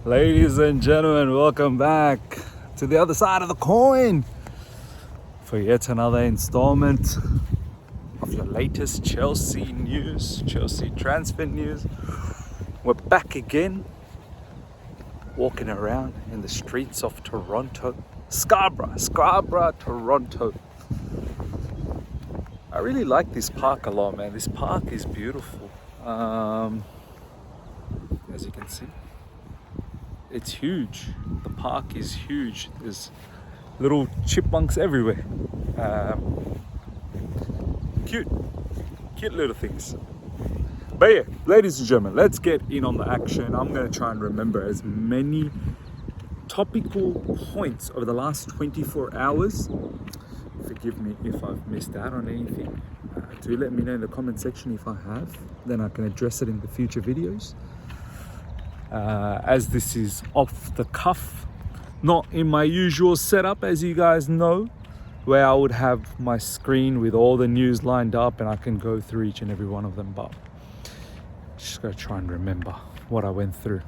Ladies and gentlemen, welcome back to the other side of the coin for yet another installment of your latest Chelsea news, Chelsea transfer news. We're back again, walking around in the streets of Toronto, Scarborough, Toronto. I really like this park a lot, man. This park is beautiful. As you can see, it's huge. The park is huge. There's little chipmunks everywhere. Cute little things. But yeah, ladies and gentlemen, let's get in on the action. I'm going to try and remember as many topical points over the last 24 hours. Forgive me if I've missed out on anything. Do let me know in the comment section if I have. Then I can address it in the future videos. As this is off the cuff, not in my usual setup, as you guys know, where I would have my screen with all the news lined up and I can go through each and every one of them, but just gotta try and remember what I went through.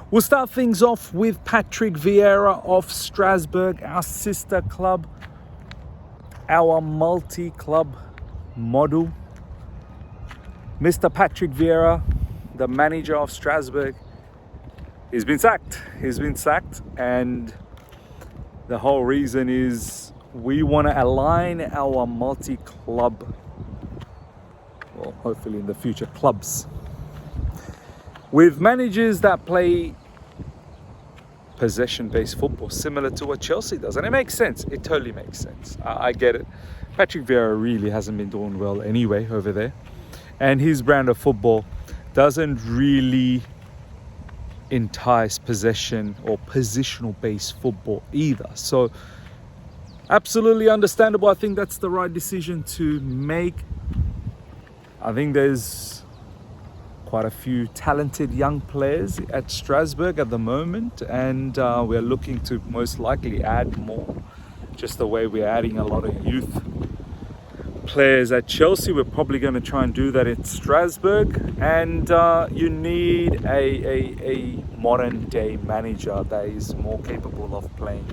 We'll start things off with Patrick Vieira of Strasbourg, our sister club, our multi-club model. Mr. Patrick Vieira, the manager of Strasbourg, he's been sacked, and the whole reason is we want to align our multi-club, well, hopefully in the future, clubs with managers that play possession-based football, similar to what Chelsea does. And it makes sense. It totally makes sense. I get it. Patrick Vieira really hasn't been doing well anyway over there. And his brand of football doesn't really entice possession or positional-based football either. So absolutely understandable. I think that's the right decision to make. I think there's quite a few talented young players at Strasbourg at the moment, and we're looking to most likely add more, just the way we're adding a lot of youth players at Chelsea. We're probably going to try and do that at Strasbourg, and you need a modern day manager that is more capable of playing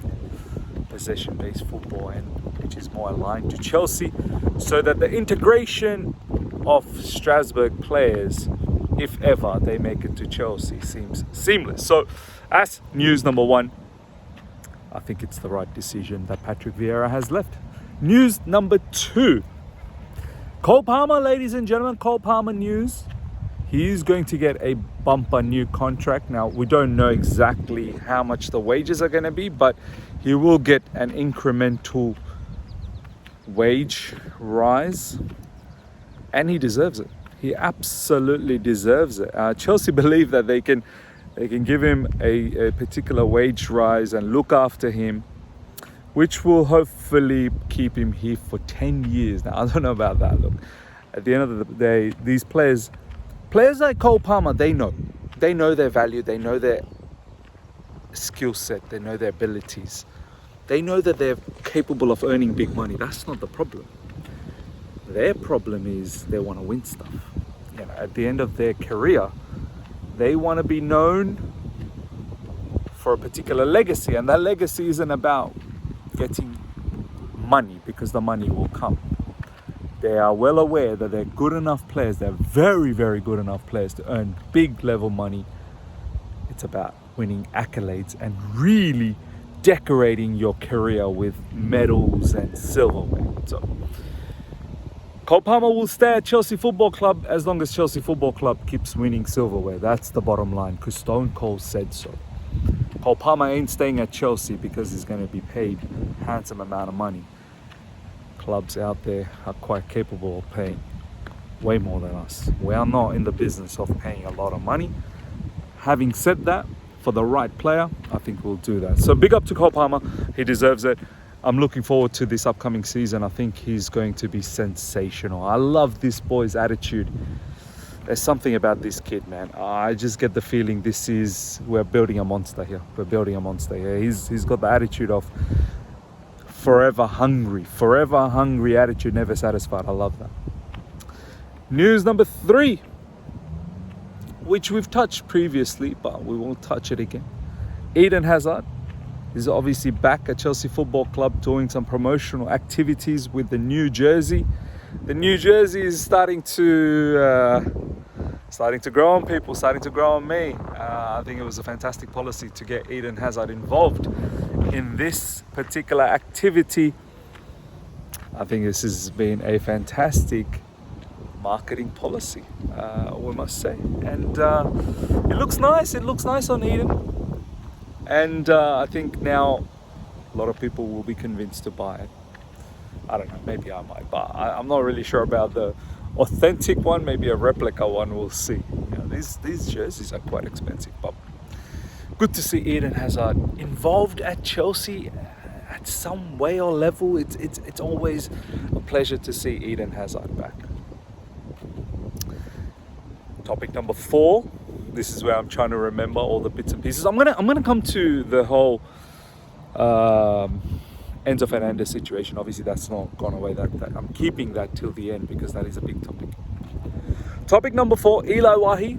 possession-based football, and which is more aligned to Chelsea, so that the integration of Strasbourg players, if ever they make it to Chelsea, seems seamless. So as news number one, I think it's the right decision that Patrick Vieira has left. News number two, Cole Palmer, ladies and gentlemen, Cole Palmer news. He's going to get a bumper new contract. Now, we don't know exactly how much the wages are going to be, but he will get an incremental wage rise, and he deserves it. He absolutely deserves it. Chelsea believe that they can give him a particular wage rise and look after him, which will hopefully keep him here for 10 years. Now, I don't know about that. Look, at the end of the day, these players like Cole Palmer, they know their value, they know their skill set, they know their abilities. They know that they're capable of earning big money. That's not the problem. Their problem is they want to win stuff. You know, at the end of their career, they want to be known for a particular legacy, and that legacy isn't about getting money, because the money will come. They are well aware that they're good enough players, they're very, very good enough players to earn big level money. It's about winning accolades and really decorating your career with medals and silverware. So Cole Palmer will stay at Chelsea Football Club as long as Chelsea Football Club keeps winning silverware. That's the bottom line, because Stone Cold said so. Cole Palmer ain't staying at Chelsea because he's going to be paid a handsome amount of money. Clubs out there are quite capable of paying way more than us. We are not in the business of paying a lot of money. Having said that, for the right player, I think we'll do that. So big up to Cole Palmer. He deserves it. I'm looking forward to this upcoming season. I think he's going to be sensational. I love this boy's attitude. There's something about this kid, man. I just get the feeling we're building a monster here. We're building a monster here. He's got the attitude of forever hungry attitude, never satisfied. I love that. News number 3. which we've touched previously, but we won't touch it again. Eden Hazard is obviously back at Chelsea Football Club doing some promotional activities with the new jersey. The new jersey is starting to grow on people, starting to grow on me. I think it was a fantastic policy to get Eden Hazard involved in this particular activity. I think this has been a fantastic marketing policy, we must say. And it looks nice. It looks nice on Eden. And I think now a lot of people will be convinced to buy it. I don't know, maybe I might, but I'm not really sure about the authentic one. Maybe a replica one, we'll see. These jerseys are quite expensive, but good to see Eden Hazard involved at Chelsea at some way or level. It's always a pleasure to see Eden Hazard back. Topic number 4. This is where I'm trying to remember all the bits and pieces. I'm gonna come to the whole Enzo Fernandez situation. Obviously, that's not gone away. That I'm keeping that till the end because that is a big topic. Topic number 4, Eli Wahi.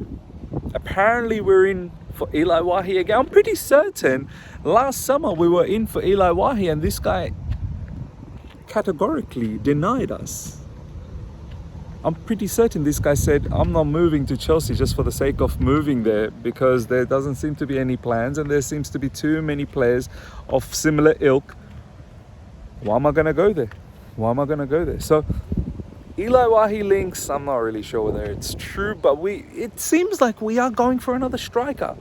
Apparently, we're in for Eli Wahi again. I'm pretty certain last summer we were in for Eli Wahi, and this guy categorically denied us. I'm pretty certain this guy said, I'm not moving to Chelsea just for the sake of moving there, because there doesn't seem to be any plans and there seems to be too many players of similar ilk. Why am I going to go there? Why am I going to go there? So Eli Wahi links, I'm not really sure whether it's true, but it seems like we are going for another striker.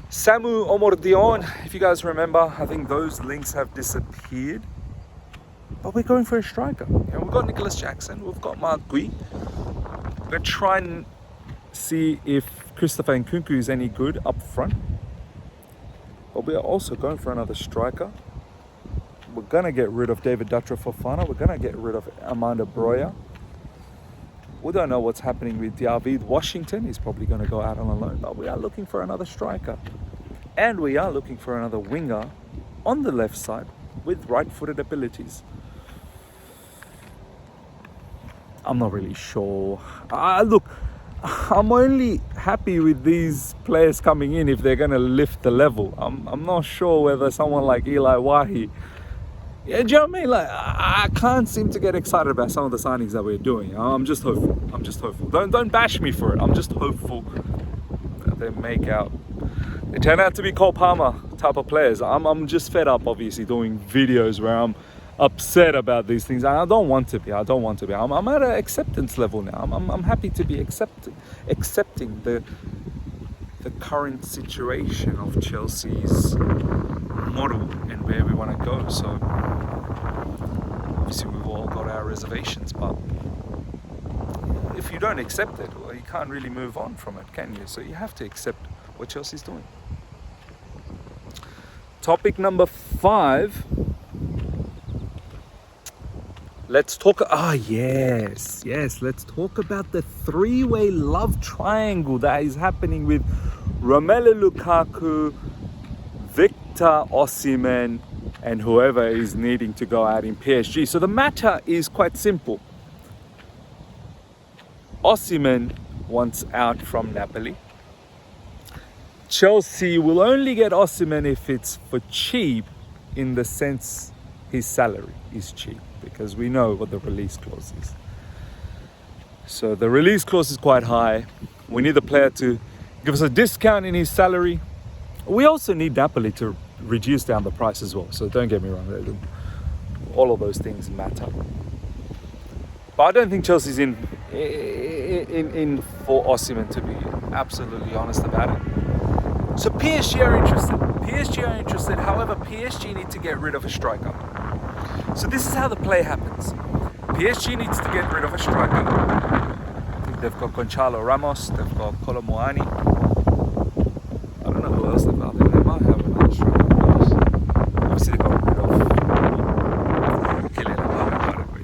Samu Omordion, if you guys remember, I think those links have disappeared. But we're going for a striker. We've got Nicholas Jackson, we've got Mark Gui. We're going to try and see if Christopher Nkunku is any good up front. But we are also going for another striker. We're going to get rid of David Dutra Fofana. We're going to get rid of Amanda Broya. We don't know what's happening with David Washington. He's probably going to go out on a loan. But we are looking for another striker. And we are looking for another winger on the left side with right-footed abilities. I'm not really sure. Look, I'm only happy with these players coming in if they're going to lift the level. I'm not sure whether someone like Eli Wahi... Yeah, do you know what I mean? Like, I can't seem to get excited about some of the signings that we're doing. I'm just hopeful. Don't bash me for it. I'm just hopeful that they turn out to be Cole Palmer type of players. I'm just fed up, obviously, doing videos where I'm upset about these things, and I don't want to be. I'm at an acceptance level now. I'm happy to be accepting the current situation of Chelsea's model and where we want to go. So obviously we've all got our reservations, but if you don't accept it, well, you can't really move on from it, can you? So you have to accept what Chelsea's doing. Topic number 5. Let's talk. Let's talk about the 3-way love triangle that is happening with Romelu Lukaku, Victor Osimhen, and whoever is needing to go out in PSG. So the matter is quite simple. Osimhen wants out from Napoli. Chelsea will only get Osimhen if it's for cheap, in the sense his salary is cheap, because we know what the release clause is. So the release clause is quite high. We need the player to give us a discount in his salary. We also need Napoli to reduce down the price as well. So don't get me wrong, all of those things matter. But I don't think Chelsea's in for Osimhen, to be absolutely honest about it. So PSG are interested. However, PSG need to get rid of a striker. So this is how the play happens. PSG needs to get rid of a striker. I think they've got Gonçalo Ramos, they've got Colomuani. I don't know who else they've got. I think they might have another striker. Obviously, they got rid of Kylian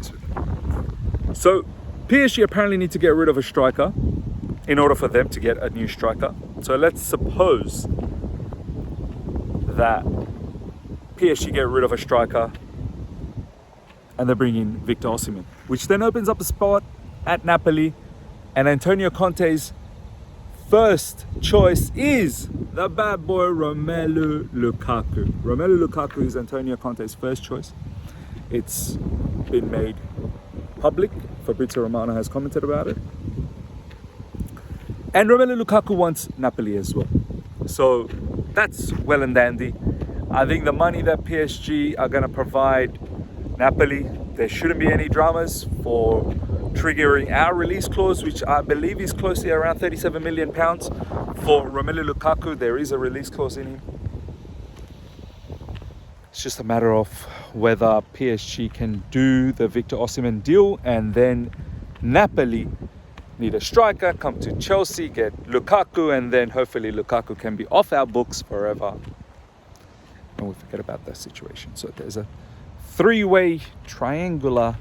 Mbappe. So PSG apparently need to get rid of a striker in order for them to get a new striker. So let's suppose that PSG get rid of a striker and they bring in Victor Osimhen, which then opens up a spot at Napoli, and Antonio Conte's first choice is the bad boy Romelu Lukaku. Romelu Lukaku is Antonio Conte's first choice. It's been made public. Fabrizio Romano has commented about it. And Romelu Lukaku wants Napoli as well. So that's well and dandy. I think the money that PSG are going to provide Napoli, there shouldn't be any dramas for triggering our release clause, which I believe is closely around £37 million. For Romelu Lukaku, there is a release clause in him. It's just a matter of whether PSG can do the Victor Osimhen deal, and then Napoli need a striker, come to Chelsea, get Lukaku, and then hopefully Lukaku can be off our books forever. And we forget about that situation. So there's a three-way triangular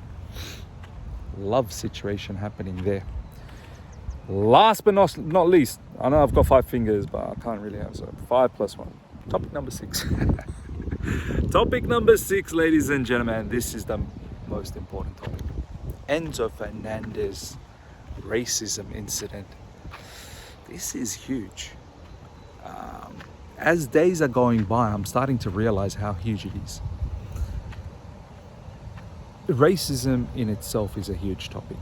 love situation happening there. Last but not least, I know I've got 5 fingers, but I can't really have, so 5 plus 1. Topic number 6. Topic number 6, ladies and gentlemen. This is the most important topic. Enzo Fernandez racism incident. This is huge. As days are going by, I'm starting to realize how huge it is. Racism in itself is a huge topic.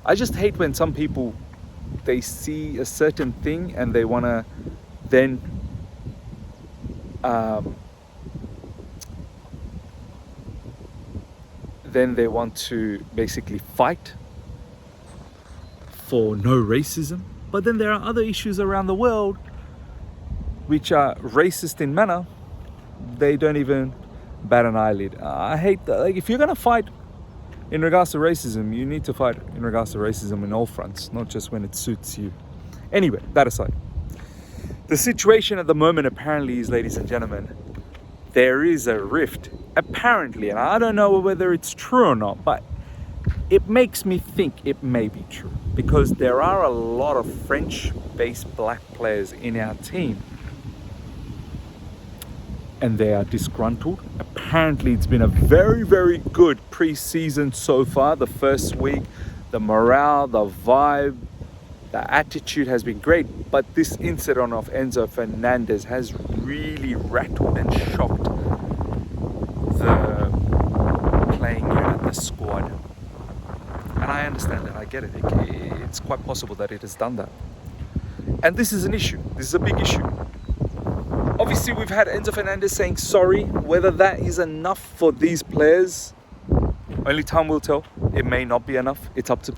I just hate when some people, they see a certain thing and they want to then they want to basically fight for no racism. But then there are other issues around the world which are racist in manner. They don't even bat an eyelid. I hate that. Like, if you're going to fight in regards to racism, you need to fight in regards to racism in all fronts, not just when it suits you. Anyway, that aside. The situation at the moment apparently is, ladies and gentlemen, there is a rift. Apparently, and I don't know whether it's true or not, but it makes me think it may be true, because there are a lot of French-based black players in our team and they are disgruntled. Apparently it's been a very, very good pre-season so far. The first week, the morale, the vibe, the attitude has been great, but this incident of Enzo Fernandez has really rattled and shocked the playing unit, the squad. And I understand that, I get it. It's quite possible that it has done that. And this is an issue. This is a big issue. Obviously, we've had Enzo Fernandez saying sorry. Whether that is enough for these players, only time will tell. It may not be enough. It's up to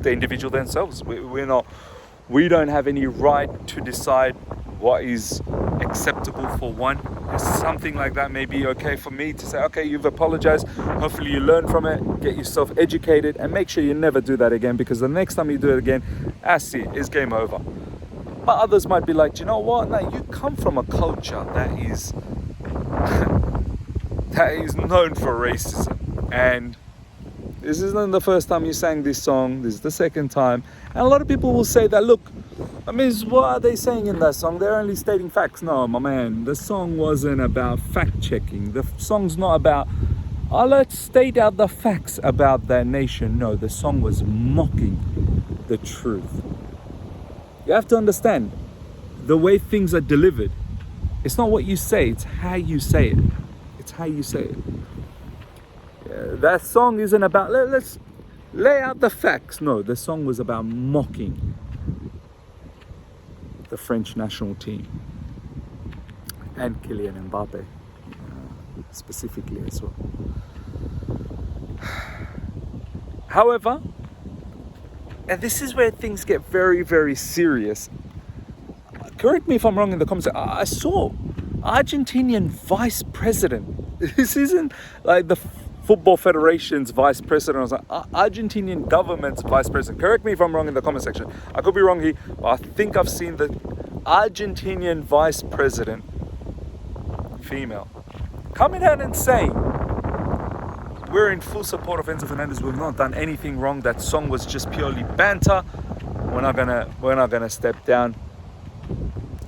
the individual themselves. We don't have any right to decide what is acceptable for one. Something like that may be okay for me to say, okay, you've apologized. Hopefully you learn from it, get yourself educated, and make sure you never do that again, because the next time you do it again, that's it, it's game over. But others might be like, you know what? No, you come from a culture that is known for racism, and this isn't the first time you sang this song. This is the second time, and a lot of people will say that, look, I mean, what are they saying in that song? They're only stating facts. No, my man, the song wasn't about fact-checking. The song's not about, oh, let's state out the facts about that nation. No, the song was mocking the truth. You have to understand, the way things are delivered, it's not what you say, it's how you say it. It's how you say it. That song isn't about, let's lay out the facts. No, the song was about mocking the French national team and Kylian Mbappe specifically as well. However, and this is where things get very, very serious. Correct me if I'm wrong in the comments. I saw Argentinian vice president. This isn't like the Football Federation's vice president, or Argentinian government's vice president. Correct me if I'm wrong in the comment section. I could be wrong here, but I think I've seen the Argentinian vice president, female, coming out and saying, we're in full support of Enzo Fernandez. We've not done anything wrong. That song was just purely banter. We're not gonna step down.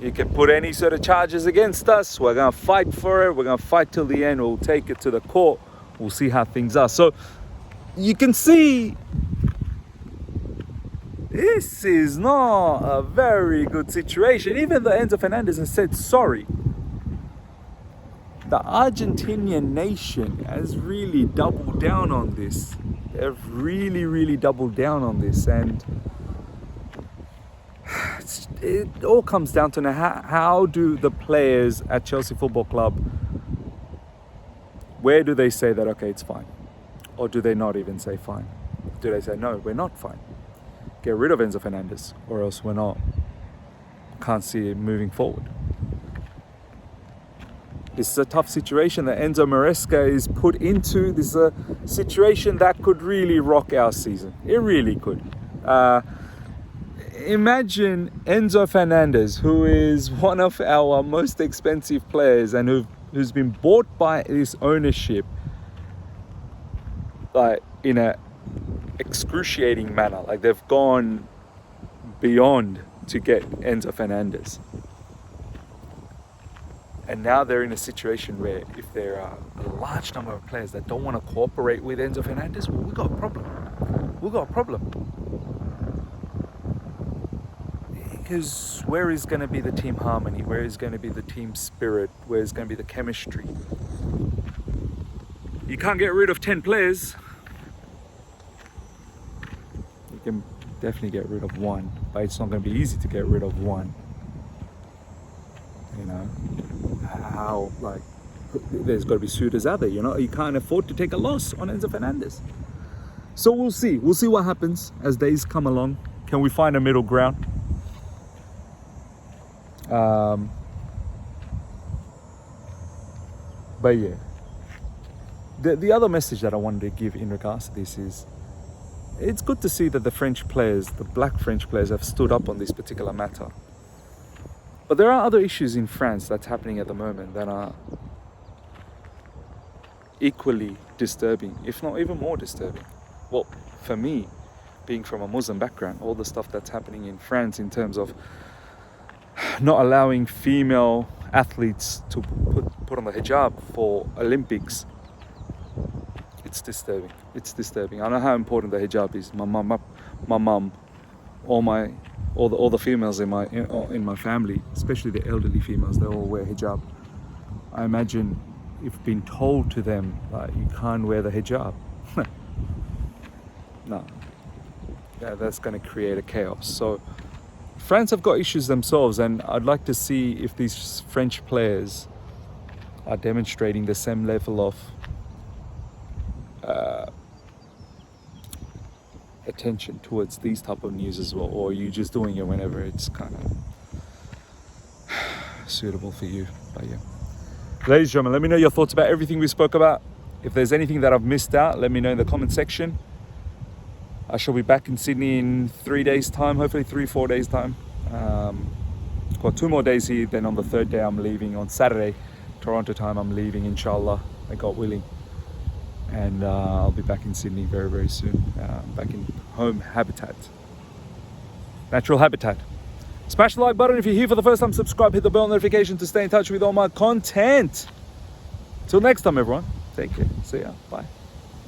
You can put any sort of charges against us. We're gonna fight for it. We're gonna fight till the end. We'll take it to the court. We'll see how things are. So you can see This is not a very good situation. Even though Enzo Fernandez has said sorry, the Argentinian nation has really doubled down on this. They've really doubled down on this, and it all comes down to now, how do the players at Chelsea Football Club, where do they say that, okay, it's fine? Or do they not even say fine? Do they say, no, we're not fine? Get rid of Enzo Fernandez, or else we're not. Can't see it moving forward. This is a tough situation that Enzo Maresca is put into. This is a situation that could really rock our season. It really could. Imagine Enzo Fernandez, who is one of our most expensive players and who's been bought by this ownership like in a excruciating manner. Like they've gone beyond to get Enzo Fernandez. And now they're in a situation where if there are a large number of players that don't want to cooperate with Enzo Fernandez, well, we've got a problem. We've got a problem. Because where is going to be the team harmony? Where is going to be the team spirit? Where is going to be the chemistry? You can't get rid of 10 players. You can definitely get rid of one, but it's not going to be easy to get rid of one. You know, how, like, there's got to be suitors out there, you know. You can't afford to take a loss on Enzo Fernandez. So we'll see what happens as days come along. Can we find a middle ground? But yeah, the other message that I wanted to give in regards to this is, it's good to see that the French players, the black French players, have stood up on this particular matter. But there are other issues in France that's happening at the moment that are equally disturbing, if not even more disturbing. Well, for me, being from a Muslim background, all the stuff that's happening in France in terms of not allowing female athletes to put on the hijab for Olympics, it's disturbing. It's disturbing. I know how important the hijab is. My mum, all the females in my family, especially the elderly females, they all wear hijab. I imagine if being told to them you can't wear the hijab, no, that's going to create a chaos. So France have got issues themselves, and I'd like to see if these French players are demonstrating the same level of attention towards these type of news as well, or are you just doing it whenever it's kind of suitable for you. But yeah, ladies and gentlemen, let me know your thoughts about everything we spoke about. If there's anything that I've missed out, let me know in the comment section. I shall be back in Sydney in 3 days time, hopefully 3-4 days time. Got 2 more days here, then on the 3rd day I'm leaving. On Saturday, Toronto time, I'm leaving, inshallah, I got willing. And I'll be back in Sydney very soon, back in home habitat, natural habitat. Smash the like button if you're here for the first time, subscribe, hit the bell notification to stay in touch with all my content. Till next time, everyone, take care, see ya, bye.